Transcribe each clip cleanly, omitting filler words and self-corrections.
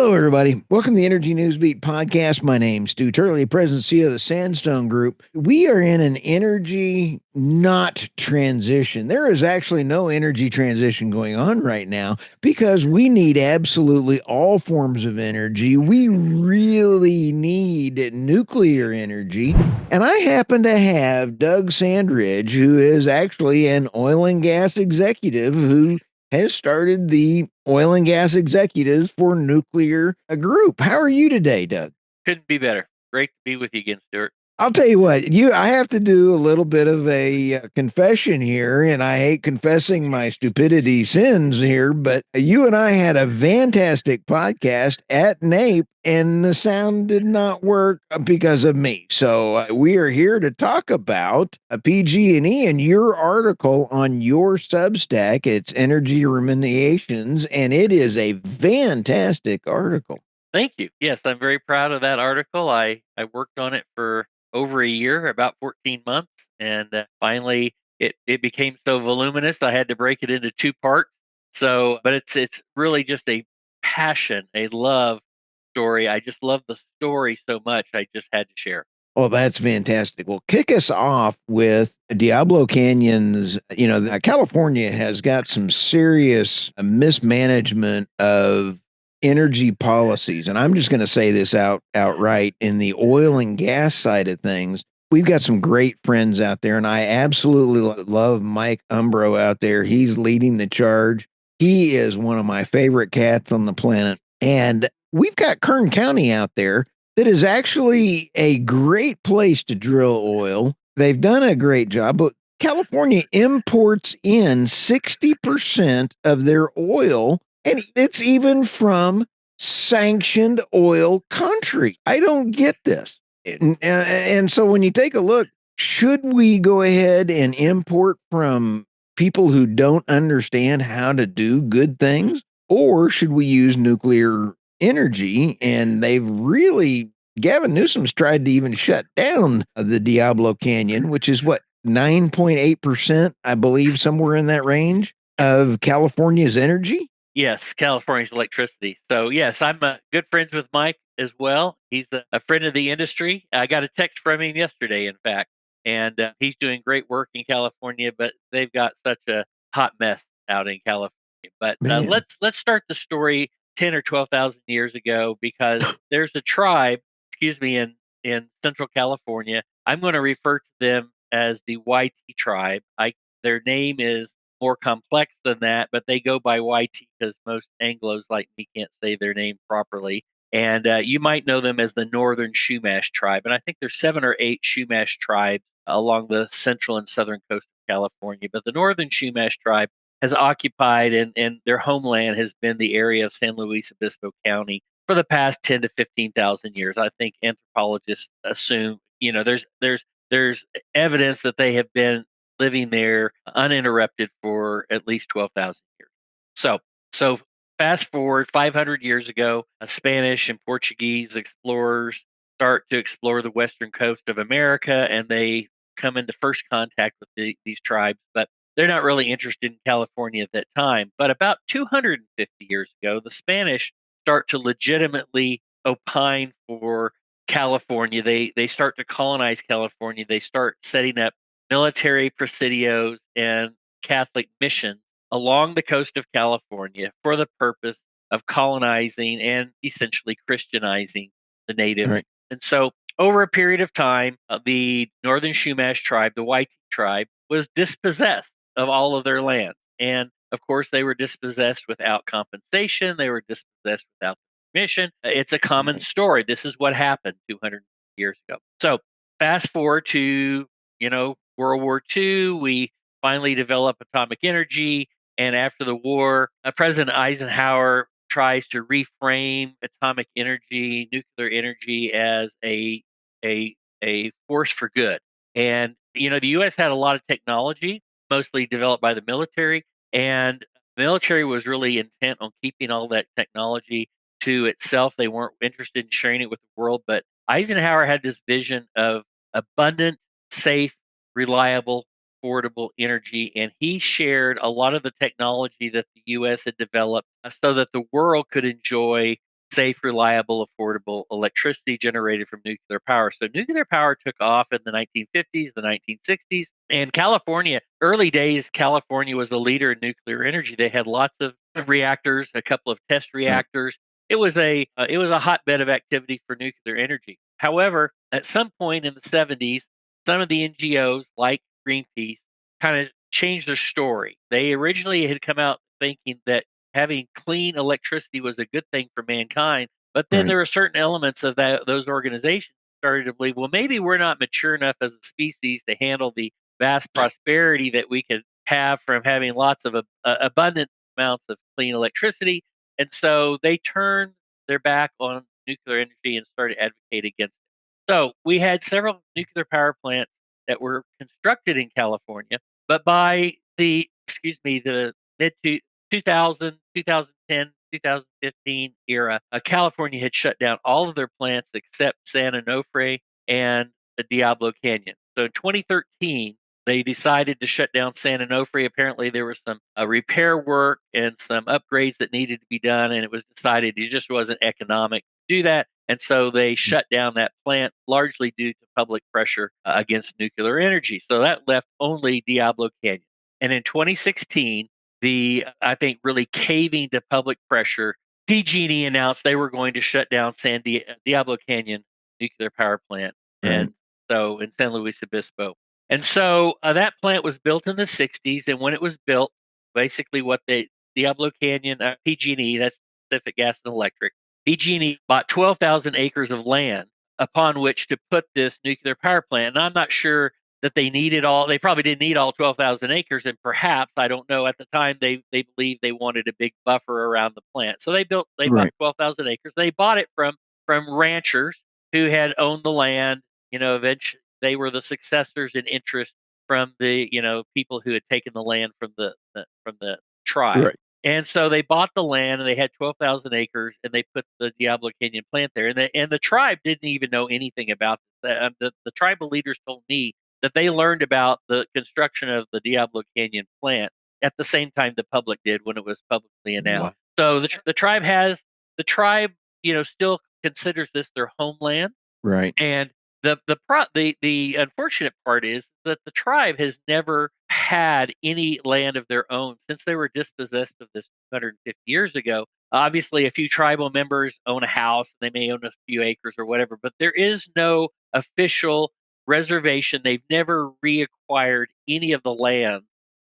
Hello, everybody. Welcome to the Energy Newsbeat podcast. My name's Stuart Turley, President and CEO of the Sandstone Group. We are in an energy not transition. There is actually no energy transition going on right now because we need absolutely all forms of energy. We really need nuclear energy. And I happen to have Doug Sandridge, who is actually an oil and gas executive who has started the Oil and Gas Executives for Nuclear Group. How are you today, Doug? Couldn't be better. Great to be with you again, Stuart. I'll tell you what, I have to do a little bit of a confession here, and I hate confessing my stupidity sins here, but you and I had a fantastic podcast at NAPE, and the sound did not work because of me. So we are here to talk about a PG&E and your article on your Substack. It's Energy Ruminations, and it is a fantastic article. Thank you. Yes, I'm very proud of that article. I worked on it for over a year, about 14 months, and finally it became so voluminous I had to break it into two parts. But it's really just a passion, a love story. I just love the story so much. I just had to share. Oh, that's fantastic. Well, kick us off with Diablo Canyon's. California has got some serious mismanagement of energy policies. And I'm just going to say this outright in the oil and gas side of things. We've got some great friends out there, and I absolutely love Mike Umbro out there. He's leading the charge. He is one of my favorite cats on the planet. And we've got Kern County out there that is actually a great place to drill oil. They've done a great job, but California imports in 60% of their oil, and it's even from sanctioned oil country. I don't get this. And so when you take a look, should we go ahead and import from people who don't understand how to do good things? Or should we use nuclear energy? And they've really, Gavin Newsom's tried to even shut down the Diablo Canyon, which is what, 9.8%, I believe, somewhere in that range of California's energy. Yes, California's electricity. So yes, I'm good friends with Mike as well. He's a friend of the industry. I got a text from him yesterday, in fact, and he's doing great work in California. But they've got such a hot mess out in California. But Man. let's start the story 10 or 12,000 years ago, because there's a tribe, excuse me, in Central California. I'm going to refer to them as the YT tribe. Their name is more complex than that, but they go by YT because most Anglos like me can't say their name properly. And you might know them as the Northern Chumash Tribe. And I think there's 7 or 8 Chumash tribes along the central and southern coast of California. But the Northern Chumash Tribe has occupied, and their homeland has been the area of San Luis Obispo County for the past 10 to 15,000 years. I think anthropologists assume, there's evidence that they have been living there uninterrupted for at least 12,000 years. So fast forward 500 years ago, Spanish and Portuguese explorers start to explore the western coast of America, and they come into first contact with these tribes, but they're not really interested in California at that time. But about 250 years ago, the Spanish start to legitimately opine for California. They start to colonize California. They start setting up military presidios and Catholic missions along the coast of California for the purpose of colonizing and essentially Christianizing the natives. Right. And so, over a period of time, the Northern Chumash tribe, the YT tribe, was dispossessed of all of their land. And of course, they were dispossessed without compensation, they were dispossessed without permission. It's a common story. This is what happened 200 years ago. So, fast forward to, World War II, we finally develop atomic energy. And after the war, President Eisenhower tries to reframe atomic energy, nuclear energy, as a force for good. And the U.S. had a lot of technology, mostly developed by the military, and the military was really intent on keeping all that technology to itself. They weren't interested in sharing it with the world. But Eisenhower had this vision of abundant, safe, reliable, affordable energy, and he shared a lot of the technology that the U.S. had developed so that the world could enjoy safe, reliable, affordable electricity generated from nuclear power. So nuclear power took off in the 1950s, the 1960s, and California, early days, California was a leader in nuclear energy. They had lots of reactors, a couple of test reactors. It was a hotbed of activity for nuclear energy. However, at some point in the 70s, some of the NGOs like Greenpeace kind of changed their story. They originally had come out thinking that having clean electricity was a good thing for mankind, but then there were certain elements of those organizations started to believe, well, maybe we're not mature enough as a species to handle the vast prosperity that we could have from having lots of abundant amounts of clean electricity. And so they turned their back on nuclear energy and started advocating against it. So we had several nuclear power plants that were constructed in California, but by the mid 2000, 2010, 2015 era, California had shut down all of their plants except San Onofre and the Diablo Canyon. So in 2013, they decided to shut down San Onofre. Apparently, there was some repair work and some upgrades that needed to be done, and it was decided it just wasn't economic to do that. And so they shut down that plant largely due to public pressure against nuclear energy. So that left only Diablo Canyon. And in 2016, I think really caving to public pressure, PG&E announced they were going to shut down Diablo Canyon nuclear power plant, and so in San Luis Obispo. And so that plant was built in the 60s, and when it was built, basically Diablo Canyon, PG&E, that's Pacific Gas and Electric, PG&E bought 12,000 acres of land upon which to put this nuclear power plant. And I'm not sure that they probably didn't need all 12,000 acres, and perhaps, I don't know, at the time they believed they wanted a big buffer around the plant. So they bought 12,000 acres. They bought it from ranchers who had owned the land. Eventually they were the successors in interest from the people who had taken the land from the tribe. Right. And so they bought the land, and they had 12,000 acres, and they put the Diablo Canyon plant there. And the tribe didn't even know anything about this. The tribal leaders told me that they learned about the construction of the Diablo Canyon plant at the same time the public did when it was publicly announced. Wow. So the tribe, still considers this their homeland. Right. And the unfortunate part is that the tribe has never had any land of their own since they were dispossessed of this 250 years ago. Obviously, a few tribal members own a house, and they may own a few acres or whatever, but there is no official reservation. They've never reacquired any of the land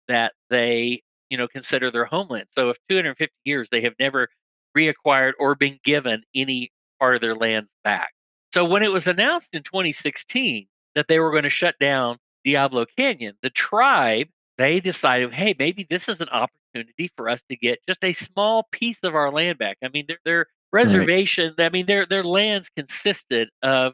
that they, consider their homeland. So, if 250 years, they have never reacquired or been given any part of their lands back. So when it was announced in 2016 that they were going to shut down Diablo Canyon, the tribe, they decided, hey, maybe this is an opportunity for us to get just a small piece of our land back. I mean, their reservation, I mean, their lands consisted of,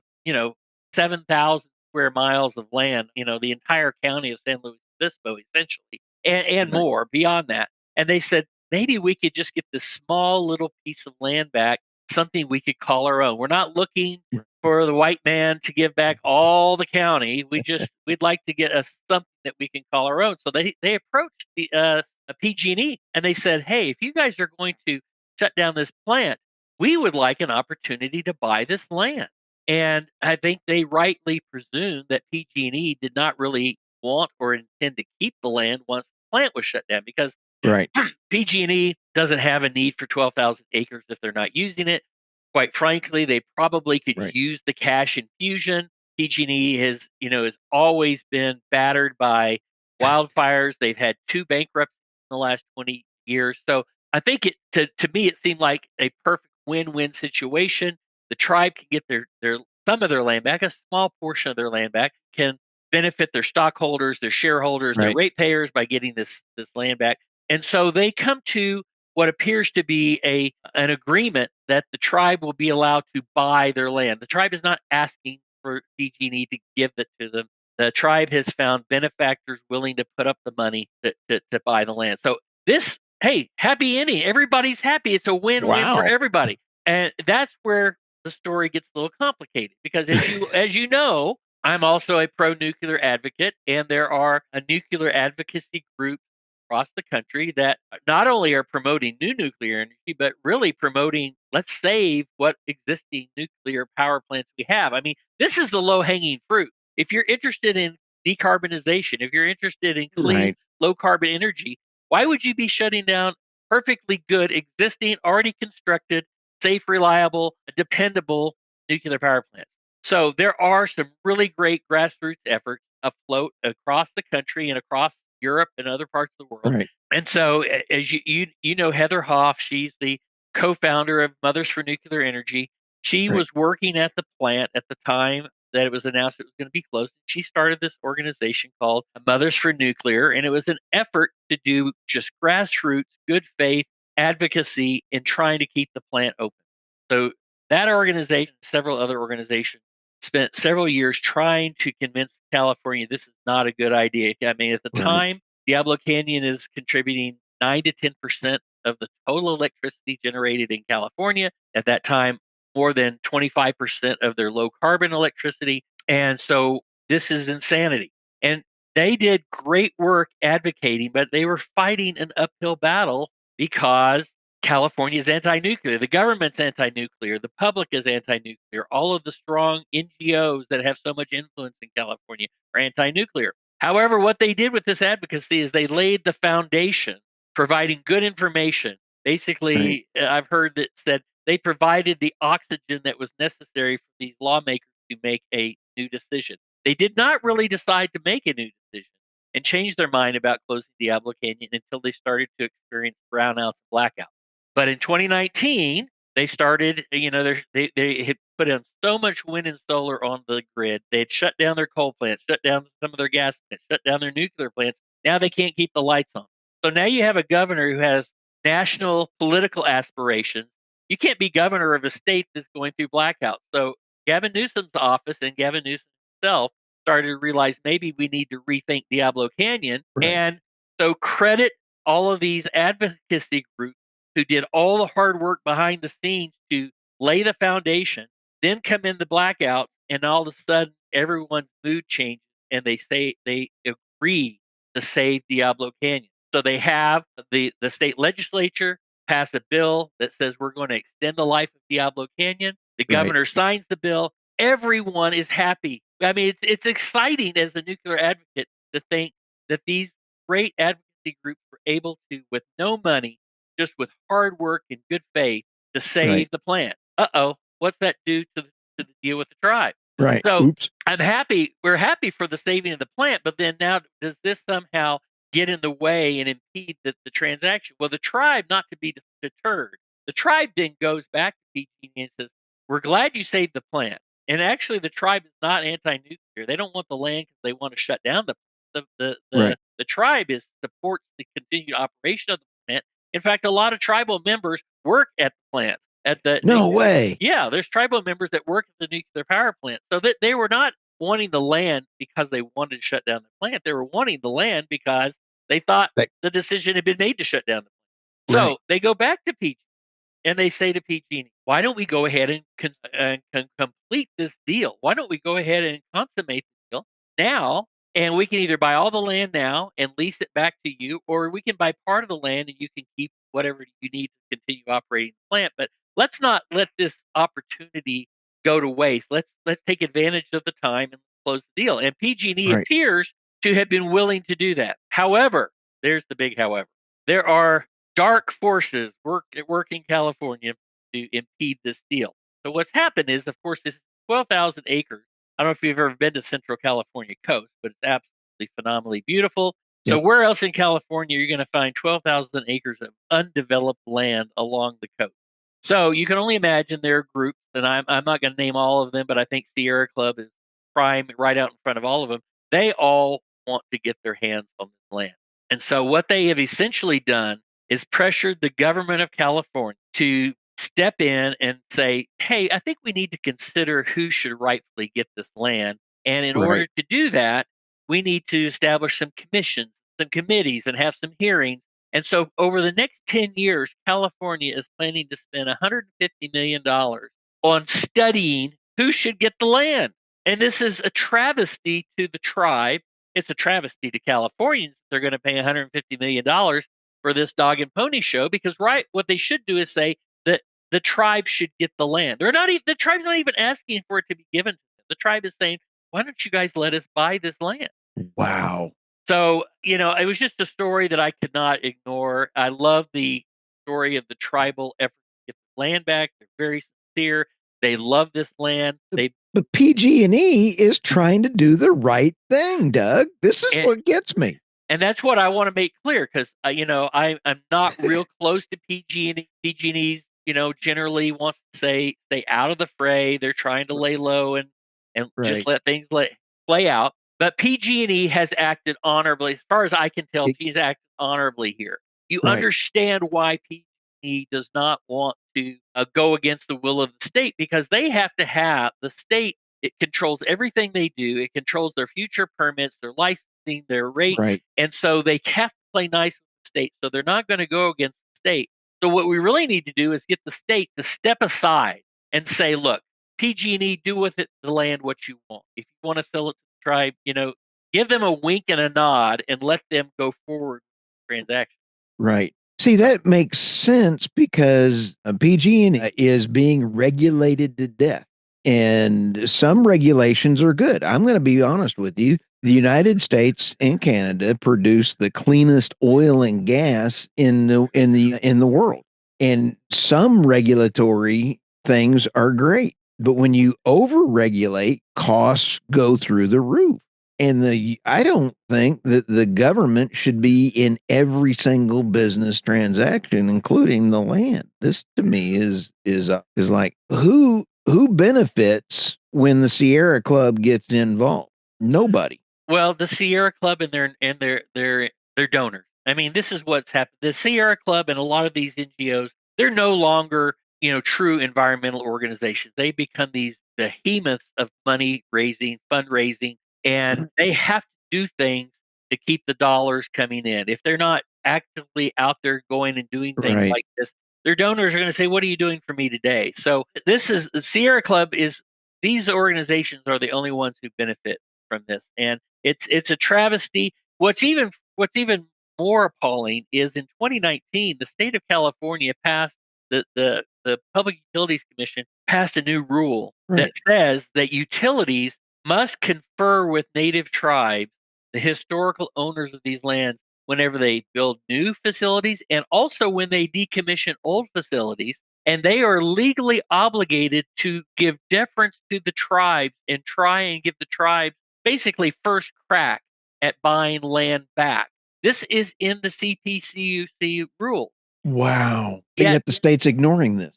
7,000 square miles of land, the entire county of San Luis Obispo, essentially, and more beyond that. And they said, maybe we could just get this small little piece of land back, something we could call our own. We're not looking for the white man to give back all the county. We'd like to get something that we can call our own. So they approached the PG&E, and they said, hey, if you guys are going to shut down this plant, we would like an opportunity to buy this land. And I think they rightly presumed that PG&E did not really want or intend to keep the land once the plant was shut down, because PG&E doesn't have a need for 12,000 acres if they're not using it. Quite frankly, they probably could use the cash infusion. PG&E has always been battered by wildfires. They've had 2 bankruptcies in the last 20 years. So I think to me, it seemed like a perfect win-win situation. The tribe can get their some of their land back, a small portion of their land back, can benefit their stockholders, their shareholders, their ratepayers by getting this land back. And so they come to what appears to be an agreement that the tribe will be allowed to buy their land. The tribe is not asking for PG&E to give it to them. The tribe has found benefactors willing to put up the money to buy the land. So hey, happy ending. Everybody's happy. It's a win-win for everybody. And that's where the story gets a little complicated, because as you know, I'm also a pro-nuclear advocate, and there are a nuclear advocacy group across the country that not only are promoting new nuclear energy, but really promoting, let's save what existing nuclear power plants we have. I mean, this is the low-hanging fruit. If you're interested in decarbonization, if you're interested in clean, low-carbon energy, why would you be shutting down perfectly good, existing, already constructed, safe, reliable, dependable nuclear power plants? So there are some really great grassroots efforts afloat across the country and across Europe and other parts of the world. Right. And so, as you know, Heather Hoff, she's the co-founder of Mothers for Nuclear Energy. She was working at the plant at the time that it was announced it was going to be closed. She started this organization called Mothers for Nuclear, and it was an effort to do just grassroots, good faith advocacy in trying to keep the plant open. So that organization, several other organizations, spent several years trying to convince California this is not a good idea. I mean, at the time, Diablo Canyon is contributing 9 to 10% of the total electricity generated in California. At that time, more than 25% of their low carbon electricity. And so this is insanity. And they did great work advocating, but they were fighting an uphill battle because California is anti-nuclear. The government's anti-nuclear. The public is anti-nuclear. All of the strong NGOs that have so much influence in California are anti-nuclear. However, what they did with this advocacy is they laid the foundation, providing good information. Basically, I've heard that said they provided the oxygen that was necessary for these lawmakers to make a new decision. They did not really decide to make a new decision and change their mind about closing Diablo Canyon until they started to experience brownouts and blackouts. But in 2019, they started, they had put in so much wind and solar on the grid. They had shut down their coal plants, shut down some of their gas plants, shut down their nuclear plants. Now they can't keep the lights on. So now you have a governor who has national political aspirations. You can't be governor of a state that's going through blackouts. So Gavin Newsom's office and Gavin Newsom himself started to realize maybe we need to rethink Diablo Canyon. And so credit all of these advocacy groups who did all the hard work behind the scenes to lay the foundation, then come in the blackouts, and all of a sudden everyone's mood changes and they say they agree to save Diablo Canyon. So they have the state legislature pass a bill that says we're going to extend the life of Diablo Canyon. The governor signs the bill. Everyone is happy. I mean, it's exciting as a nuclear advocate to think that these great advocacy groups were able to, with no money, just with hard work and good faith, to save the plant. What's that do to the deal with the tribe? So I'm happy. We're happy for the saving of the plant, but then now does this somehow get in the way and impede the transaction? Well, the tribe, not to be deterred, the tribe then goes back to PG&E and says, "We're glad you saved the plant." And actually, the tribe is not anti-nuclear. They don't want the land because they want to shut down the tribe supports the continued operation of the plant. In fact, a lot of tribal members work at the plant. No way. Yeah, there's tribal members that work at the nuclear power plant. So that they were not wanting the land because they wanted to shut down the plant. They were wanting the land because they thought the decision had been made to shut down the plant. So they go back to PG and they say to PG&E, "Why don't we go ahead and complete this deal? Why don't we go ahead and consummate the deal now? And we can either buy all the land now and lease it back to you, or we can buy part of the land and you can keep whatever you need to continue operating the plant. But let's not let this opportunity go to waste. Let's take advantage of the time and close the deal." And PG&E appears to have been willing to do that. However, there's the big however. There are dark forces at work in California to impede this deal. So what's happened is, of course, this is 12,000 acres. I don't know if you've ever been to Central California coast, but it's absolutely phenomenally beautiful. So where else in California are you going to find 12,000 acres of undeveloped land along the coast? So you can only imagine there are groups, and I'm not going to name all of them, but I think Sierra Club is prime right out in front of all of them. They all want to get their hands on this land. And so what they have essentially done is pressured the government of California to step in and say, "Hey, I think we need to consider who should rightfully get this land. And in order to do that, we need to establish some commissions, some committees, and have some hearings." And so over the next 10 years, California is planning to spend $150 million on studying who should get the land. And this is a travesty to the tribe. it's a travesty to Californians. They're going to pay $150 million for this dog and pony show because what they should do is say that the tribe should get the land. The tribe's not even asking for it to be given to them. The tribe is saying, why don't you guys let us buy this land? Wow. So, it was just a story that I could not ignore. I love the story of the tribal effort to get the land back. They're very sincere. They love this land. But PG&E is trying to do the right thing, Doug. This is what gets me. And that's what I want to make clear because, I'm not real close to PG&E. PG&E's, generally wants to stay out of the fray. They're trying to lay low and just let things play out. But PG&E has acted honorably. As far as I can tell, he's acted honorably here. You understand why PG&E does not want to go against the will of the state because they have to have the state. It controls everything they do. It controls their future permits, their licensing, their rates. And so they have to play nice with the state. So they're not going to go against the state. So what we really need to do is get the state to step aside and say, look, PG&E, do with the land what you want. If you want to sell it to the tribe, give them a wink and a nod and let them go forward with the transaction. Right. See, that makes sense because PG&E is being regulated to death. And some regulations are good. I'm going to be honest with you. The United States and Canada produce the cleanest oil and gas in the world. And some regulatory things are great. But when you over-regulate, costs go through the roof. And I don't think that the government should be in every single business transaction, including the land. This to me is like who benefits when the Sierra Club gets involved? Nobody. Well, the Sierra Club and their donors. I mean, this is what's happened. The Sierra Club and a lot of these NGOs, they're no longer, true environmental organizations. They become these behemoths of money raising, fundraising, and they have to do things to keep the dollars coming in. If they're not actively out there going and doing things like this, their donors are going to say, "What are you doing for me today?" So this is the Sierra Club. These organizations are the only ones who benefit from this, and it's a travesty. What's even more appalling is in 2019, the state of California passed the Public Utilities Commission passed a new rule that says that utilities must confer with native tribes, the historical owners of these lands, whenever they build new facilities and also when they decommission old facilities. And they are legally obligated to give deference to the tribes and try and give the tribes basically first crack at buying land back. This is in the CPCUC rule. Wow. Yet the state's ignoring this.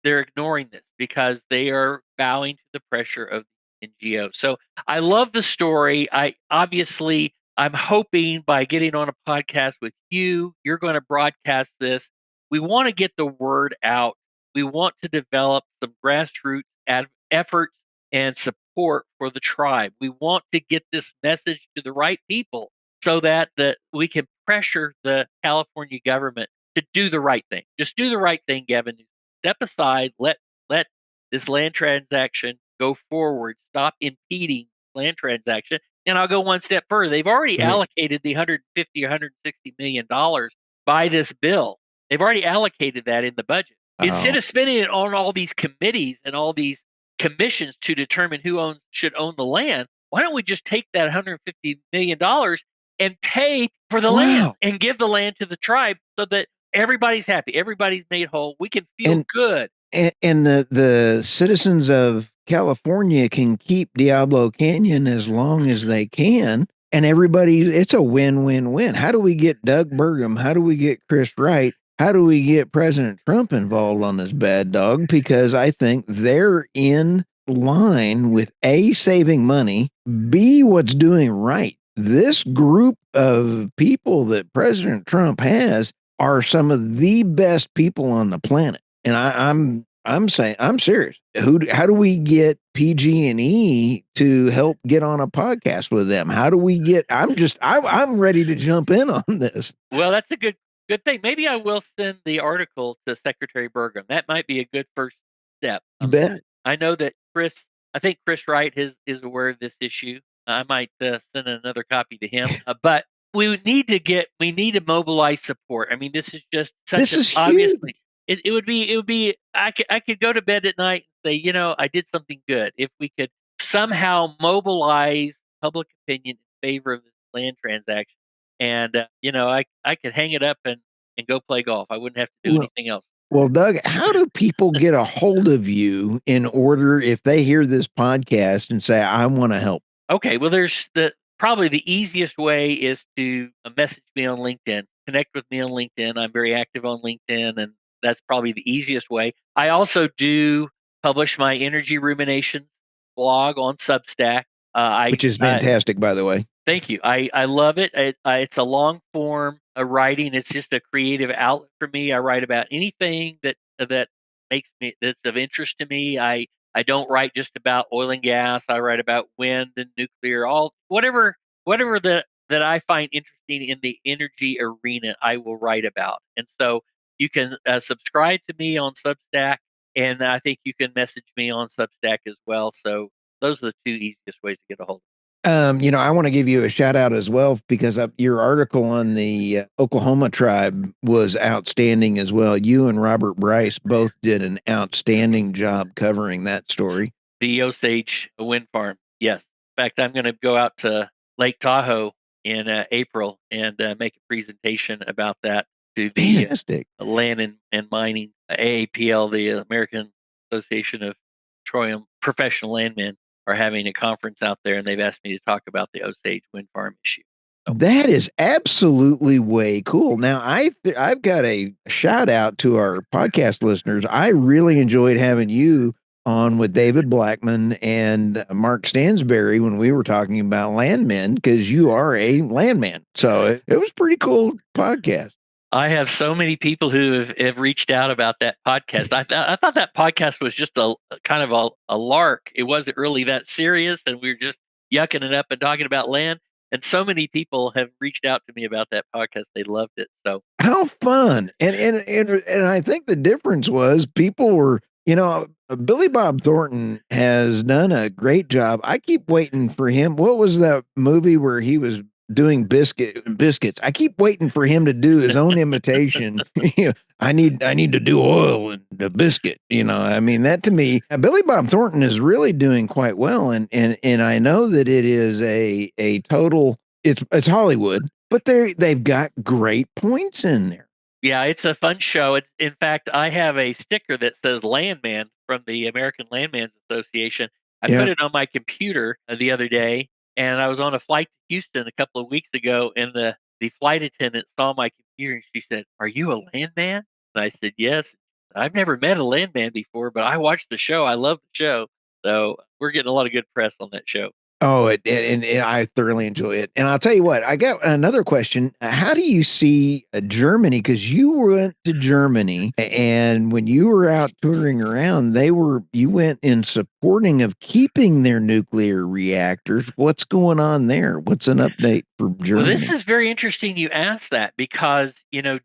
They're ignoring this because they are bowing to the pressure of the NGO. So I love the story. I'm hoping by getting on a podcast with you, you're going to broadcast this. We want to get the word out. We want to develop some grassroots efforts and support for the tribe. We want to get this message to the right people so that we can pressure the California government to do the right thing. Just do the right thing, Gavin. Step aside, let this land transaction go forward, stop impeding land transaction. And I'll go one step further. They've already allocated the 150 or 160 million dollars by this bill. They've already allocated that in the budget. Instead of spending it on all these committees and all these commissions to determine who should own the land, why don't we just take that 150 million dollars and pay for the land and give the land to the tribe so that everybody's happy, everybody's made whole. We can feel good. And the citizens of California can keep Diablo Canyon as long as they can. And it's a win-win-win. How do we get Doug Burgum? How do we get Chris Wright? How do we get President Trump involved on this bad dog? Because I think they're in line with A, saving money, B, what's doing right. This group of people that President Trump has are some of the best people on the planet. And I'm saying I'm serious. How do we get PG&E to help get on a podcast with them? How do we get? I'm ready to jump in on this. Well, that's a good thing. Maybe I will send the article to Secretary Burgum. That might be a good first step. You bet. I know that I think Chris Wright is aware of this issue. I might send another copy to him. But we need to mobilize support. I mean, this is just such This an is huge. obviously. It would be. I could go to bed at night and say, I did something good. If we could somehow mobilize public opinion in favor of this land transaction, and I could hang it up and go play golf. I wouldn't have to do Well, anything else. well, Doug, how do people get a hold of you in order if they hear this podcast and say, I want to help? Okay, well, there's probably the easiest way is to message me on LinkedIn, connect with me on LinkedIn. I'm very active on LinkedIn, and that's probably the easiest way. I also do publish my energy rumination blog on Substack. Which is fantastic, by the way. Thank you. I love it. It's a long form writing. It's just a creative outlet for me. I write about anything that that's of interest to me. I don't write just about oil and gas. I write about wind and nuclear, all whatever that I find interesting in the energy arena. I will write about. And so you can subscribe to me on Substack, and I think you can message me on Substack as well. So those are the two easiest ways to get a hold of me. I want to give you a shout out as well because your article on the Oklahoma tribe was outstanding as well. You and Robert Bryce both did an outstanding job covering that story. The Osage wind farm. Yes. In fact, I'm going to go out to Lake Tahoe in April and make a presentation about that to the Fantastic. Land and Mining AAPL, the American Association of Petroleum Professional Landmen, are having a conference out there, and they've asked me to talk about the Osage wind farm issue. So, That is absolutely way cool. Now, I've got a shout out to our podcast listeners. I really enjoyed having you on with David Blackman and Mark Stansberry when we were talking about landmen because you are a landman. So it was pretty cool podcast. I have so many people who have reached out about that podcast. I thought that podcast was just a kind of a lark. It wasn't really that serious, and we were just yucking it up and talking about land. And so many people have reached out to me about that podcast. They loved it. So How fun. And I think the difference was people were, Billy Bob Thornton has done a great job. I keep waiting for him. What was that movie where he was doing biscuits? I keep waiting for him to do his own imitation. I need to do oil and a biscuit. I mean that to me, Billy Bob Thornton is really doing quite well, and I know that it is a total. It's Hollywood, but they've got great points in there. yeah, it's a fun show. In fact, I have a sticker that says Landman from the American Landman's Association. I put Yeah. it on my computer the other day, and I was on a flight to Houston a couple of weeks ago, and the flight attendant saw my computer and she said, "Are you a landman?" And I said, "Yes." I've never met a landman before, but I watched the show. I love the show. So we're getting a lot of good press on that show. Oh, and I thoroughly enjoy it. And I'll tell you what, I got another question. How do you see Germany? Because you went to Germany, and when you were out touring around, you went in supporting of keeping their nuclear reactors. What's going on there? What's an update for Well, this Germany? is very interesting you asked that because,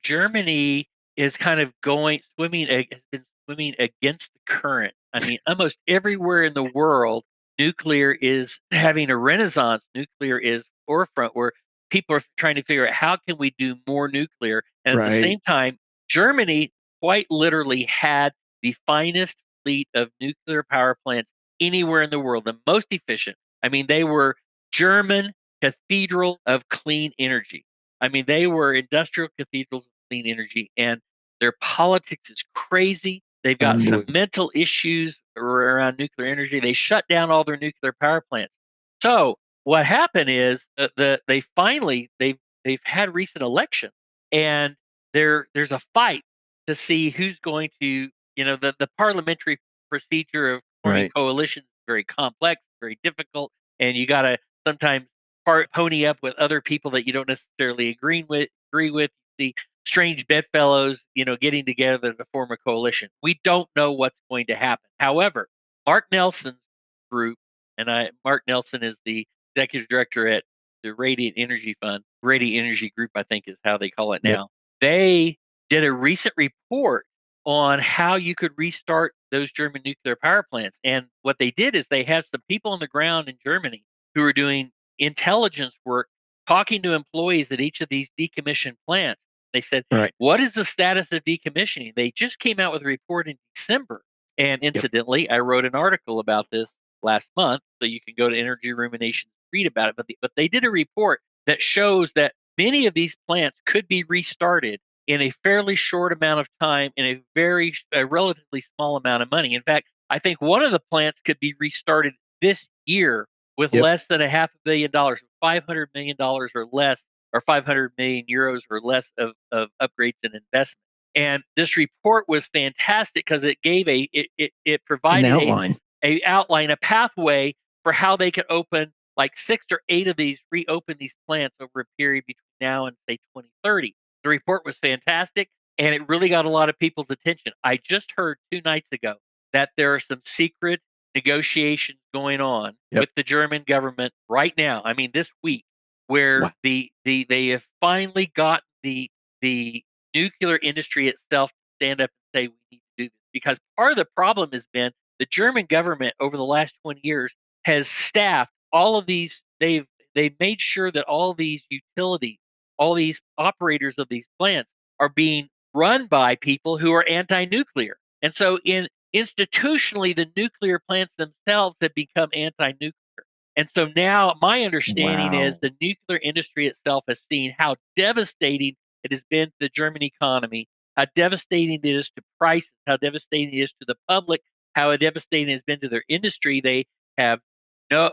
Germany is kind of has been swimming against the current. I mean, almost everywhere in the world, nuclear is having a renaissance. Nuclear is forefront where people are trying to figure out how can we do more nuclear. And at the Right. same time, Germany quite literally had the finest fleet of nuclear power plants anywhere in the world, the most efficient. I mean, they were German cathedral of clean energy. I mean, they were industrial cathedrals of clean energy, and their politics is crazy. They've got some Unbelievable. mental issues around nuclear energy. They shut down all their nuclear power plants. So what happened is they've had recent elections, and there's a fight to see who's going to the parliamentary procedure of forming Right. coalitions is very complex, very difficult, and you got to sometimes pony up with other people that you don't necessarily agree with. The strange bedfellows, getting together to form a coalition. We don't know what's going to happen. However, Mark Nelson's group, Mark Nelson is the executive director at the Radiant Energy Fund, Radiant Energy Group, I think is how they call it Yep. now. They did a recent report on how you could restart those German nuclear power plants. And what they did is they had some people on the ground in Germany who are doing intelligence work, talking to employees at each of these decommissioned plants. They said, Right. what is the status of decommissioning? They just came out with a report in December. And Yep. incidentally, I wrote an article about this last month, so you can go to Energy Rumination and read about it. But they did a report that shows that many of these plants could be restarted in a fairly short amount of time in a relatively small amount of money. In fact, I think one of the plants could be restarted this year with Yep. less than $500 million, $500 million or less, or 500 million euros or less of upgrades and investment. And this report was fantastic because it gave it An provided outline. a outline, a pathway for how they could open like 6 or 8 of these, reopen these plants over a period between now and say 2030. The report was fantastic and it really got a lot of people's attention. I just heard 2 nights ago that there are some secret negotiations going on Yep. with the German government right now. I mean, this week, where Wow. they have finally got the nuclear industry itself to stand up and say we need to do this, because part of the problem has been the German government over the last 20 years has staffed all of these. They've made sure that all these utilities, all these operators of these plants are being run by people who are anti-nuclear. And so institutionally, the nuclear plants themselves have become anti-nuclear. And so now my understanding is Wow. the nuclear industry itself has seen how devastating it has been to the German economy, how devastating it is to prices, how devastating it is to the public, how devastating it has been to their industry. Have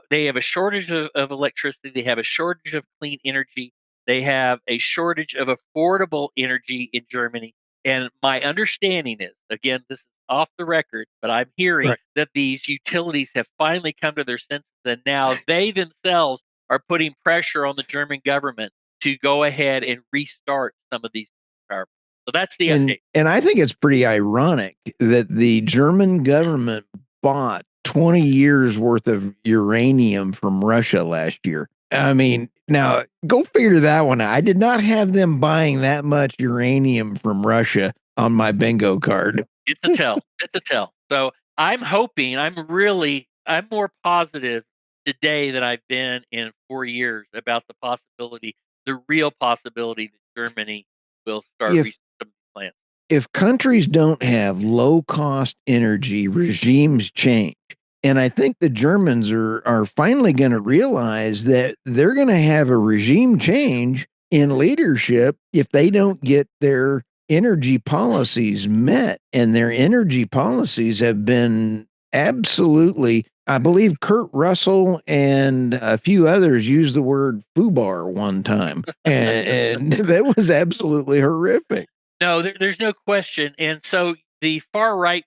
they have a shortage of electricity, they have a shortage of clean energy, they have a shortage of affordable energy in Germany. And my understanding is, again, this is off the record, but I'm hearing Right. that these utilities have finally come to their senses, and now they themselves are putting pressure on the German government to go ahead and restart some of these power plants. So that's the update. And I think it's pretty ironic that the German government bought 20 years worth of uranium from Russia last year. I mean, now go figure that one out. I did not have them buying that much uranium from Russia on my bingo card. It's a tell. It's a tell. So I'm hoping, I'm more positive today than I've been in 4 years about the real possibility that Germany will start If some plants. if countries don't have low cost energy, regimes change. And I think the Germans are finally going to realize that they're going to have a regime change in leadership if they don't get their energy policies met. And their energy policies have been absolutely, I believe Kurt Russell and a few others used the word foobar one time. And that was absolutely horrific. No, there's no question. And so the far right,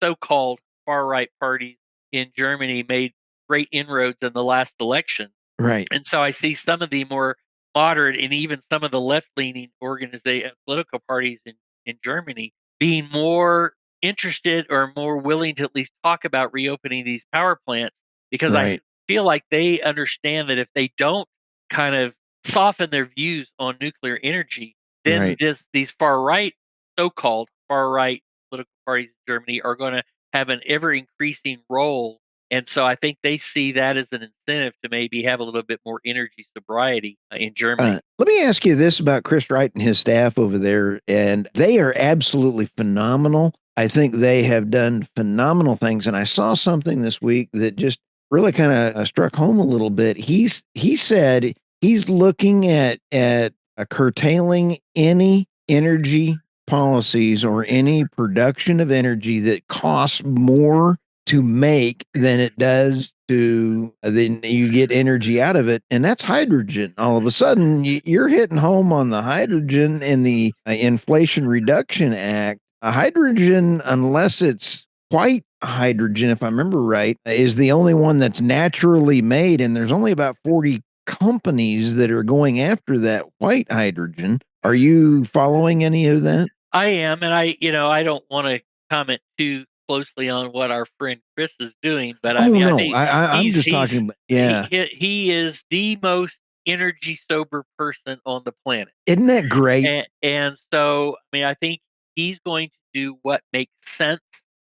so-called far right parties in Germany made great inroads in the last election. Right. And so I see some of the more moderate and even some of the left-leaning political parties in Germany being more interested or more willing to at least talk about reopening these power plants, because I Right. feel like they understand that if they don't kind of soften their views on nuclear energy, then Right. these far right, so-called far right political parties in Germany are going to have an ever increasing role. And so I think they see that as an incentive to maybe have a little bit more energy sobriety in Germany. Let me ask you this about Chris Wright and his staff over there, and they are absolutely phenomenal. I think they have done phenomenal things, and I saw something this week that just really kind of struck home a little bit. He said he's looking at curtailing any energy policies or any production of energy that costs more to make than it does to then you get energy out of it, and that's hydrogen. All of a sudden you're hitting home on the hydrogen in the Inflation Reduction Act. Hydrogen, unless it's white hydrogen, if I remember right, is the only one that's naturally made, and there's only about 40 companies that are going after that white hydrogen. Are you following any of that? I am, and I don't want to comment too closely on what our friend Chris is doing, but I Oh mean, I no, think I'm he's just talking he's about, yeah. he is the most energy sober person on the planet. Isn't that great? And so, I mean, I think he's going to do what makes sense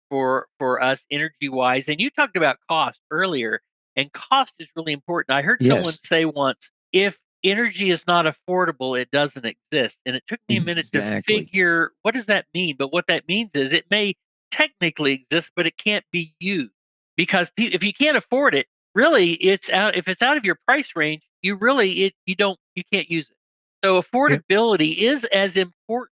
for us energy wise. And you talked about cost earlier. And cost is really important. I heard someone Yes, say once, if energy is not affordable, it doesn't exist. And it took me a minute to exactly. figure, what does that mean? But what that means is it may technically exist, but it can't be used, because if you can't afford it, really it's out. If it's out of your price range, you can't use it. So Yeah, affordability is as important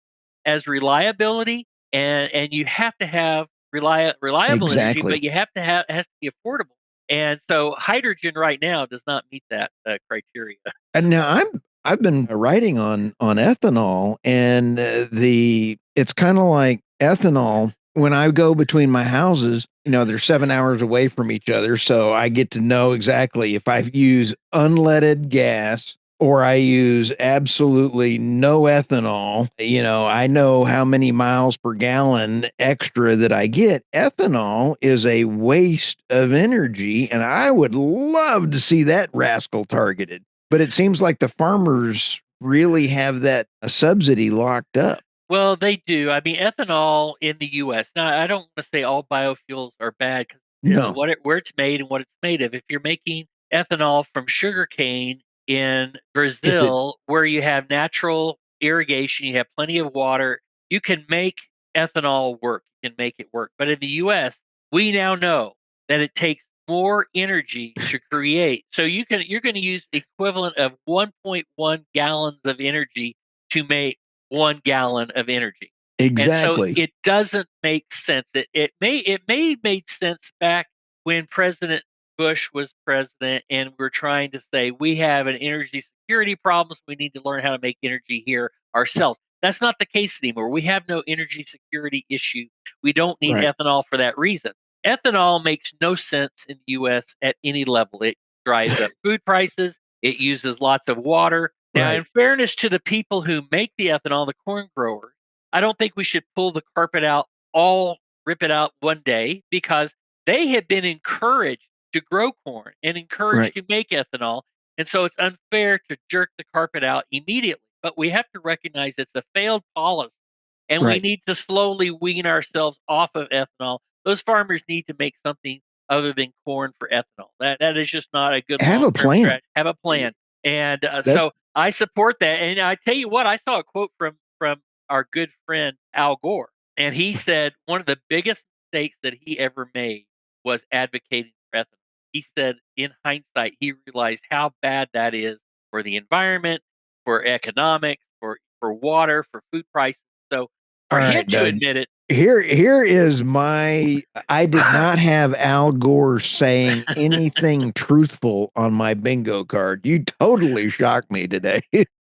as reliability, and you have to have reliable energy, but exactly. you have to have it has to be affordable. And so hydrogen right now does not meet that criteria. And now I've been writing on ethanol, and it's kind of like ethanol. When I go between my houses, they're 7 hours away from each other, so I get to know exactly if I use unleaded gas or I use absolutely no ethanol. I know how many miles per gallon extra that I get. Ethanol is a waste of energy, and I would love to see that rascal targeted. But it seems like the farmers really have that subsidy locked up. Well, they do. I mean, ethanol in the U.S. Now, I don't want to say all biofuels are bad, because No, where it's made and what it's made of. If you're making ethanol from sugarcane in it's it Brazil, where you have natural irrigation, you have plenty of water, you can make ethanol work. You can make it work. But in the U.S., we now know that it takes more energy to create. So you're going to use the equivalent of 1.1 gallons of energy to make 1 gallon of energy. And so exactly it doesn't make sense. It may made sense back when President Bush was president, and we're trying to say we have an energy security problem, so we need to learn how to make energy here ourselves. That's not the case anymore. We have no energy security issue. We don't need right, ethanol for that reason. Ethanol makes no sense in the US at any level. It drives up food prices. It uses lots of water. Now, in right, fairness to the people who make the ethanol, the corn growers, I don't think we should pull the carpet out, rip it out one day, because they have been encouraged to grow corn and encouraged right, to make ethanol. And so it's unfair to jerk the carpet out immediately. But we have to recognize it's a failed policy, and we right. need to slowly wean ourselves off of ethanol. Those farmers need to make something other than corn for ethanol. That is just not a good Have long a term plan. strategy. Have a plan. And That so I support that. And I tell you what, I saw a quote from our good friend Al Gore, and he said one of the biggest mistakes that he ever made was advocating for ethanol. He said, in hindsight, he realized how bad that is for the environment, for economics, for water, for food prices. So all for him right, to Doug. admit it, Here is my I did not have Al Gore saying anything truthful on my bingo card. You totally shocked me today.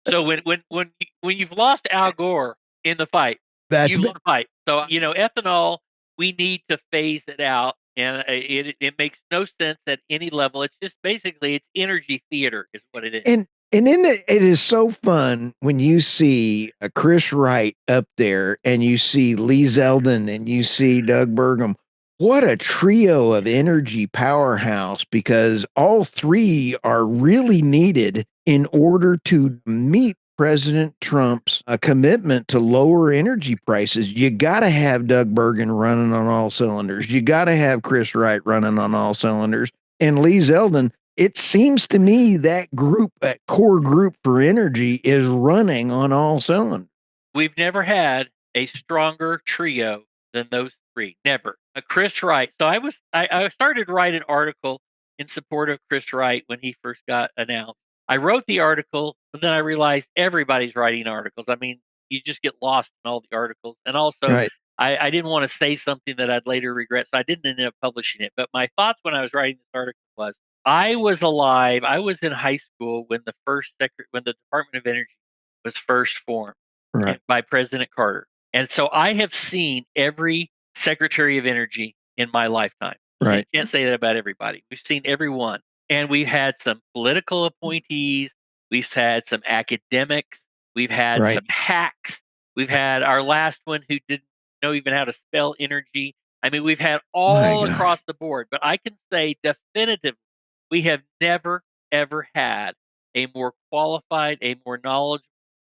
so when you've lost Al Gore in the fight, That's you've lost the fight. So ethanol, we need to phase it out, and it makes no sense at any level. It's just basically it's energy theater is what it is. and then it is so fun when you see a Chris Wright up there and you see Lee Zeldin and you see Doug Burgum. What a trio of energy powerhouse, because all three are really needed in order to meet President Trump's commitment to lower energy prices. You got to have Doug Bergen running on all cylinders. You got to have Chris Wright running on all cylinders. And Lee Zeldin, it seems to me that group, that core group for energy, is running on all cylinders. We've never had a stronger trio than those three. Never. Chris Wright. So I started to write an article in support of Chris Wright when he first got announced. I wrote the article, but then I realized everybody's writing articles. I mean, you just get lost in all the articles. And also, Right. I didn't want to say something that I'd later regret, so I didn't end up publishing it. But my thoughts when I was writing this article was, I was alive. I was in high school when when the Department of Energy was first formed Right. by President Carter. And so I have seen every Secretary of Energy in my lifetime. Right. Can't say that about everybody. We've seen every one. And we've had some political appointees, we've had some academics, we've had Right. some hacks, we've had our last one who didn't know even how to spell energy. I mean, we've had My all gosh. across the board, but I can say definitively we have never, ever had a more qualified, a more knowledgeable,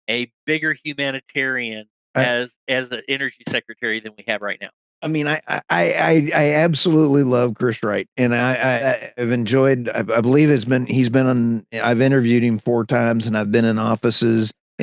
a bigger humanitarian I, as an energy secretary than we have right now. I mean, I absolutely love Chris Wright, and I've enjoyed. I believe he's been on. I've interviewed him 4 times, and I've been in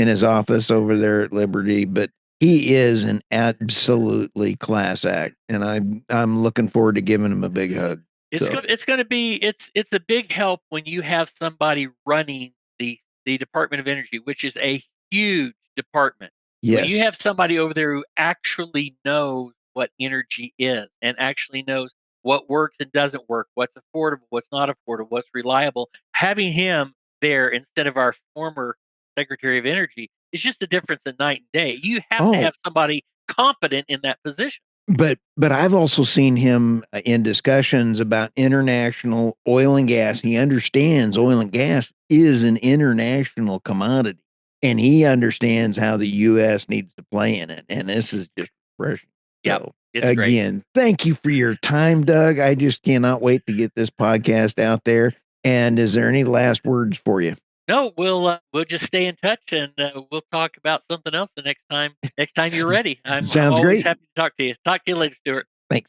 his office over there at Liberty. But he is an absolutely class act, and I'm looking forward to giving him a big hug. It's going to be it's a big help when you have somebody running the Department of Energy, which is a huge department. When you Yes. have somebody over there who actually knows what energy is and actually knows what works and doesn't work, what's affordable, what's not affordable, what's reliable, having him there instead of our former Secretary of Energy is just a difference in night and day. You have to have somebody competent in that position. But I've also seen him in discussions about international oil and gas. He understands oil and gas is an international commodity, and he understands how the U.S. needs to play in it. And this is just refreshing. Yep, So it's again, great. thank you for your time, Doug. I just cannot wait to get this podcast out there. And is there any last words for you? No, we'll just stay in touch and we'll talk about something else the next time. Next time you're ready, I'm Sounds always great. happy to talk to you. Talk to you later, Stuart. Thanks.